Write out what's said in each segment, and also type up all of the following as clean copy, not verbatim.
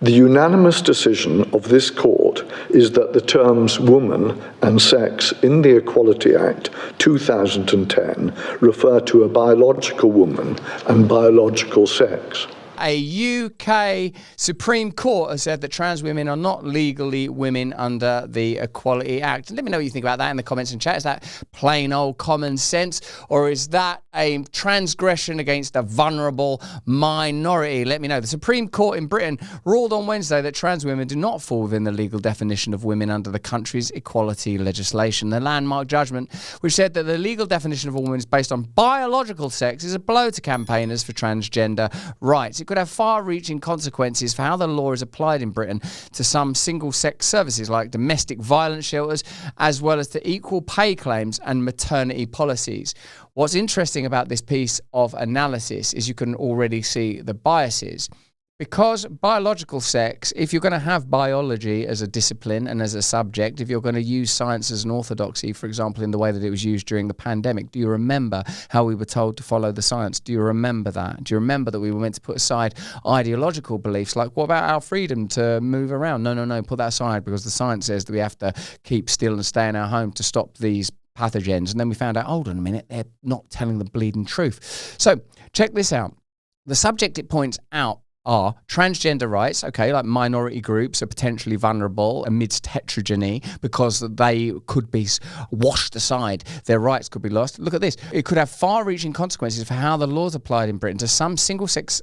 The unanimous decision of this court is that the terms woman and sex in the Equality Act 2010 refer to a biological woman and biological sex. A UK Supreme Court has said that trans women are not legally women under the Equality Act. Let me know what you think about that in the comments and chat. Is that plain old common sense, or is that a transgression against a vulnerable minority? Let me know. The Supreme Court in Britain ruled on Wednesday that trans women do not fall within the legal definition of women under the country's equality legislation. The landmark judgment, which said that the legal definition of a woman is based on biological sex, is a blow to campaigners for transgender rights. It could have far-reaching consequences for how the law is applied in Britain to some single-sex services like domestic violence shelters, as well as to equal pay claims and maternity policies. What's interesting about this piece of analysis is you can already see the biases. Because biological sex, if you're going to have biology as a discipline and as a subject, if you're going to use science as an orthodoxy, for example, in the way that it was used during the pandemic, do you remember how we were told to follow the science? Do you remember that? Do you remember that we were meant to put aside ideological beliefs like, what about our freedom to move around? No, put that aside, because the science says that we have to keep still and stay in our home to stop these pathogens. And then we found out, hold on a minute, they're not telling the bleeding truth. So check this out. The subject it points out are transgender rights, okay, like minority groups are potentially vulnerable amidst heterogeny because they could be washed aside. Their rights could be lost. Look at this. It could have far-reaching consequences for how the laws applied in Britain to some single-sex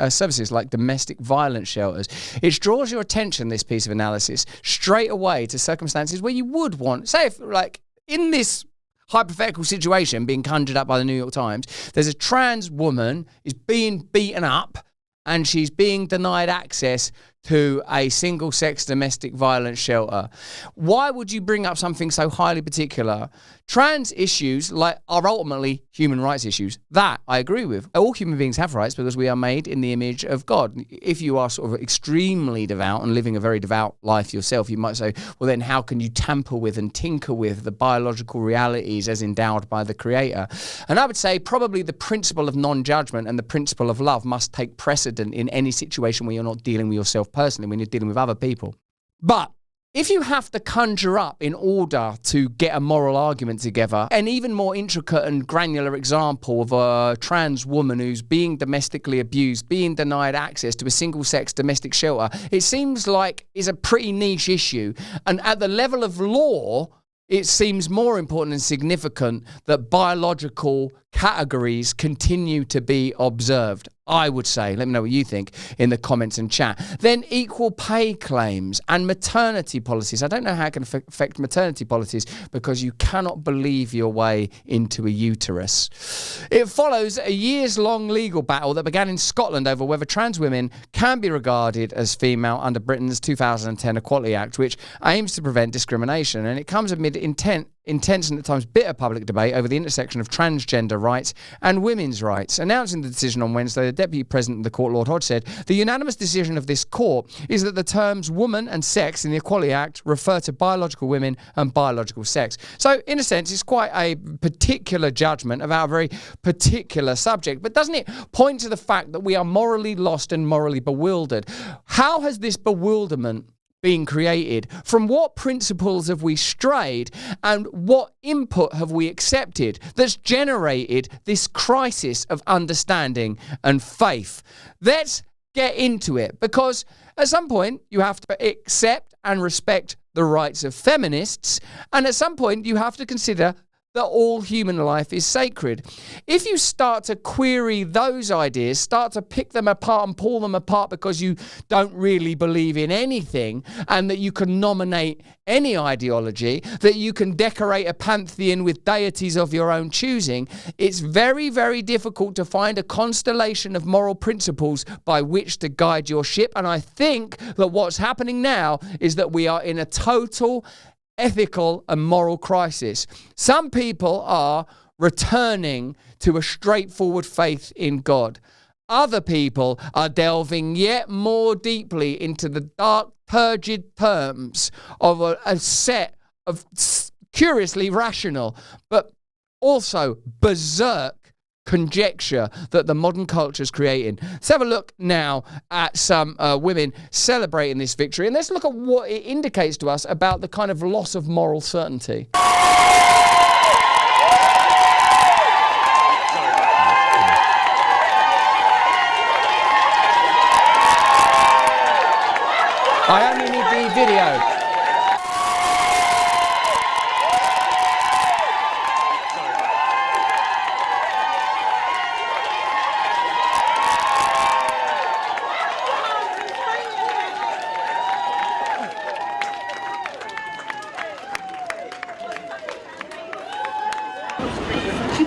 services like domestic violence shelters. It draws your attention, this piece of analysis, straight away to circumstances where you would want, say if like in this hypothetical situation being conjured up by the New York Times, there's a trans woman is being beaten up and she's being denied access to a single-sex domestic violence shelter. Why would you bring up something so highly particular? Trans issues are ultimately human rights issues. That I agree with. All human beings have rights because we are made in the image of God. If you are sort of extremely devout and living a very devout life yourself, you might say, well then how can you tamper with and tinker with the biological realities as endowed by the Creator? And I would say probably the principle of non-judgment and the principle of love must take precedent in any situation where you're not dealing with yourself personally, when you're dealing with other people. But if you have to conjure up in order to get a moral argument together, an even more intricate and granular example of a trans woman who's being domestically abused, being denied access to a single-sex domestic shelter, it seems like is a pretty niche issue. And at the level of law, it seems more important and significant that biological categories continue to be observed. I would say, let me know what you think in the comments and chat. Then equal pay claims and maternity policies. I don't know how it can affect maternity policies because you cannot believe your way into a uterus. It follows a years-long legal battle that began in Scotland over whether trans women can be regarded as female under Britain's 2010 Equality Act, which aims to prevent discrimination. And it comes amid intense and at times bitter public debate over the intersection of transgender rights and women's rights. Announcing the decision on Wednesday, the Deputy President of the Court, Lord Hodge, said, the unanimous decision of this court is that the terms woman and sex in the Equality Act refer to biological women and biological sex. So, in a sense, it's quite a particular judgment about a very particular subject. But doesn't it point to the fact that we are morally lost and morally bewildered? How has this bewilderment being created? From what principles have we strayed, and what input have we accepted that's generated this crisis of understanding and faith? Let's get into it, because at some point you have to accept and respect the rights of feminists, and at some point you have to consider that all human life is sacred. If you start to query those ideas, start to pick them apart and pull them apart because you don't really believe in anything, and that you can nominate any ideology, that you can decorate a pantheon with deities of your own choosing, it's very, very difficult to find a constellation of moral principles by which to guide your ship. And I think that what's happening now is that we are in a total ethical and moral crisis. Some people are returning to a straightforward faith in God. Other people are delving yet more deeply into the dark, turgid terms of a set of curiously rational, but also berserk conjecture that the modern culture is creating. Let's have a look now at some women celebrating this victory, and let's look at what it indicates to us about the kind of loss of moral certainty. I only need the video.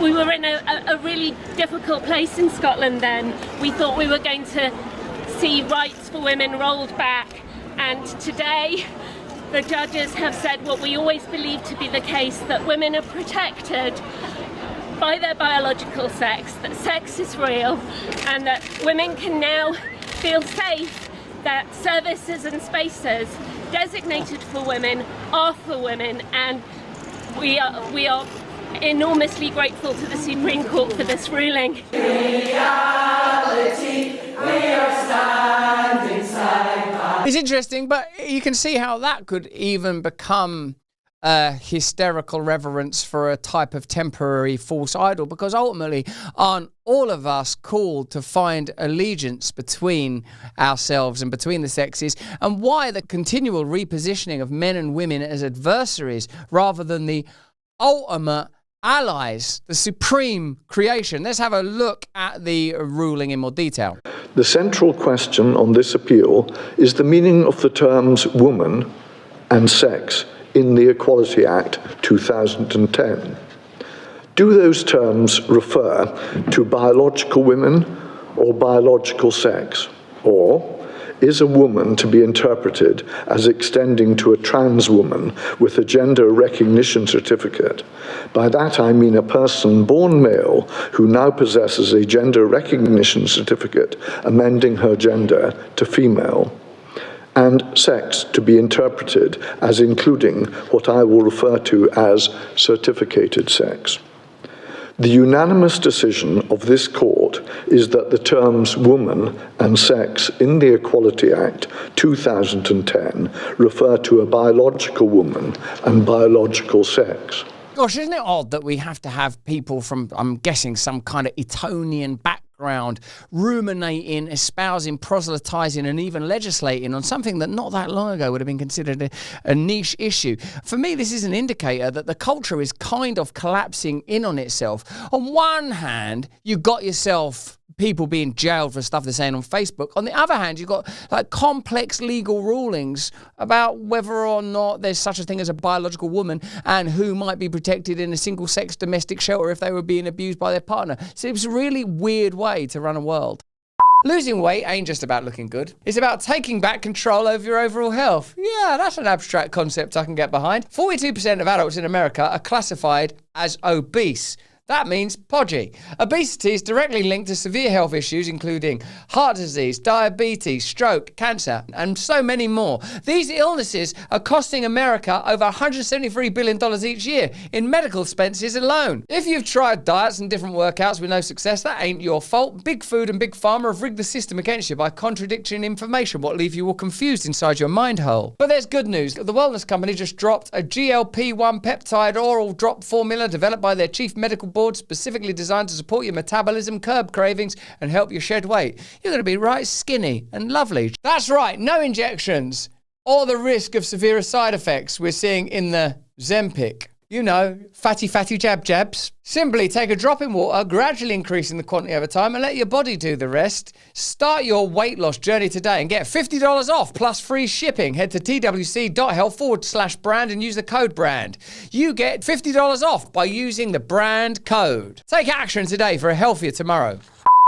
We were in a really difficult place in Scotland then. We thought we were going to see rights for women rolled back, and today the judges have said what we always believed to be the case, that women are protected by their biological sex, that sex is real, and that women can now feel safe that services and spaces designated for women are for women, and we are enormously grateful to the Supreme Court for this ruling. Reality, we are standing side by. It's interesting, but you can see how that could even become a hysterical reverence for a type of temporary false idol, because ultimately aren't all of us called to find allegiance between ourselves and between the sexes, and why the continual repositioning of men and women as adversaries rather than the ultimate allies, the supreme creation. Let's have a look at the ruling in more detail. The central question on this appeal is the meaning of the terms woman and sex in the Equality Act 2010. Do those terms refer to biological women or biological sex? Or is a woman to be interpreted as extending to a trans woman with a gender recognition certificate? By that I mean a person born male who now possesses a gender recognition certificate amending her gender to female, and sex to be interpreted as including what I will refer to as certificated sex. The unanimous decision of this court is that the terms woman and sex in the Equality Act 2010 refer to a biological woman and biological sex. Gosh, isn't it odd that we have to have people from, I'm guessing, some kind of Etonian background ruminating, espousing, proselytizing, and even legislating on something that not that long ago would have been considered a niche issue? For me, this is an indicator that the culture is kind of collapsing in on itself. On one hand, you got yourself people being jailed for stuff they're saying on Facebook. On the other hand, you've got like complex legal rulings about whether or not there's such a thing as a biological woman and who might be protected in a single-sex domestic shelter if they were being abused by their partner. So it's a really weird way to run a world. Losing weight ain't just about looking good. It's about taking back control over your overall health. Yeah, that's an abstract concept I can get behind. 42% of adults in America are classified as obese. That means podgy. Obesity is directly linked to severe health issues, including heart disease, diabetes, stroke, cancer, and so many more. These illnesses are costing America over $173 billion each year in medical expenses alone. If you've tried diets and different workouts with no success, that ain't your fault. Big Food and Big Pharma have rigged the system against you by contradicting information, what leave you all confused inside your mind hole. But there's good news. The wellness company just dropped a GLP-1 peptide oral drop formula developed by their chief medical board, specifically designed to support your metabolism, curb cravings, and help you shed weight. You're going to be right skinny and lovely. That's right, no injections or the risk of severe side effects we're seeing in the Zempic. You know, fatty jabs. Simply take a drop in water, gradually increasing the quantity over time, and let your body do the rest. Start your weight loss journey today and get $50 off plus free shipping. Head to twc.health/brand and use the code BRAND. You get $50 off by using the brand code. Take action today for a healthier tomorrow.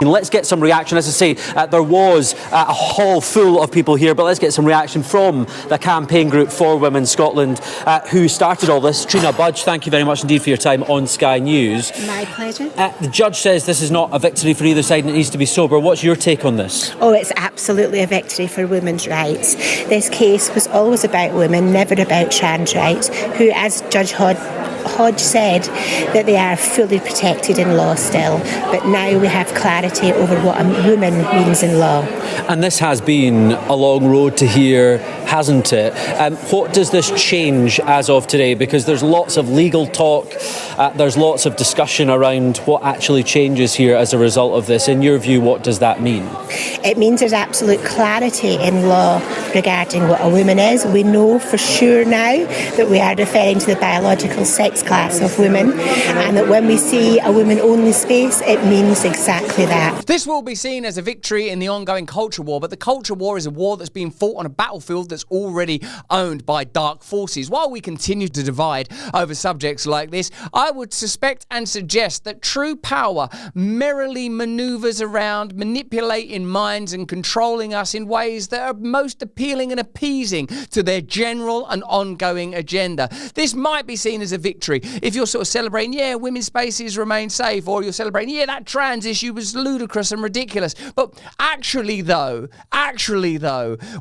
Let's get some reaction. As I say, there was a hall full of people here, but let's get some reaction from the campaign group for Women Scotland, who started all this. Trina Budge, thank you very much indeed for your time on Sky News. My pleasure. The judge says this is not a victory for either side and it needs to be sober. What's your take on this? Oh, it's absolutely a victory for women's rights. This case was always about women, never about trans rights, who, as Judge Hodge Hodge said that they are fully protected in law still, but now we have clarity over what a woman means in law. And this has been a long road to here, hasn't it? What does this change as of today? Because there's lots of legal talk, there's lots of discussion around what actually changes here as a result of this. In your view, what does that mean? It means there's absolute clarity in law regarding what a woman is. We know for sure now that we are referring to the biological sex class of women, and that when we see a women-only space, it means exactly that. This will be seen as a victory in the ongoing culture war, but the culture war is a war that's being fought on a battlefield that's already owned by dark forces. While we continue to divide over subjects like this, I would suspect and suggest that true power merrily manoeuvres around, manipulating minds and controlling us in ways that are most appealing and appeasing to their general and ongoing agenda. This might be seen as a victory if you're sort of celebrating, yeah, women's spaces remain safe, or you're celebrating, yeah, that trans issue was ludicrous and ridiculous. But actually though,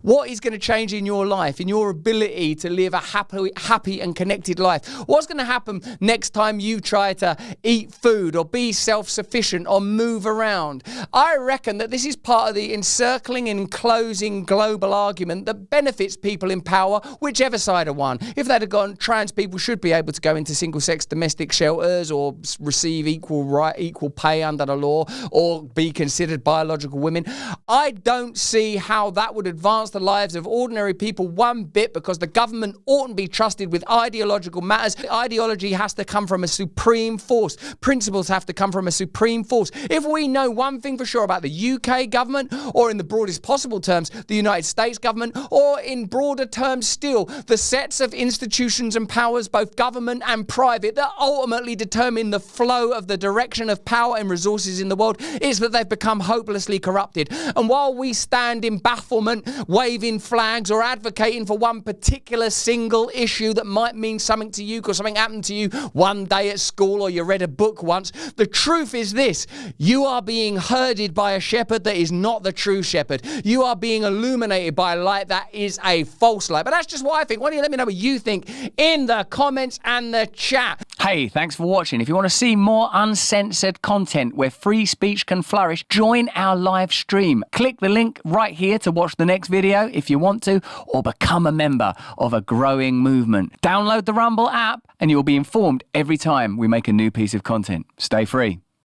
what is going to change in your life, in your ability to live a happy and connected life? What's going to happen next time you try to eat food or be self-sufficient or move around? I reckon that this is part of the encircling and enclosing global argument that benefits people in power, whichever side are won. If they'd have gone, trans people should be able to go into single-sex domestic shelters or receive equal pay under the law or be considered biological women, I don't see how that would advance the lives of ordinary people one bit, because the government oughtn't be trusted with ideological matters. Ideology has to come from a supreme force. Principles have to come from a supreme force. If we know one thing for sure about the UK government, or in the broadest possible terms, the United States government, or in broader terms still, the sets of institutions and powers, both government and private, that ultimately determine the flow of the direction of power and resources in the world, is that they've become hopelessly corrupted. And while we stand in bafflement, waving flags or advocating for one particular single issue that might mean something to you because something happened to you one day at school or you read a book once, the truth is this: you are being herded by a shepherd that is not the true shepherd. You are being illuminated by a light that is a false light. But that's just what I think. Why don't you let me know what you think in the comments and the chat? Hey, thanks for watching. If you want to see more uncensored content where free speech can flourish, join our live stream. Click the link right here to watch the next video if you want to, or become a member of a growing movement. Download the Rumble app and you'll be informed every time we make a new piece of content. Stay free.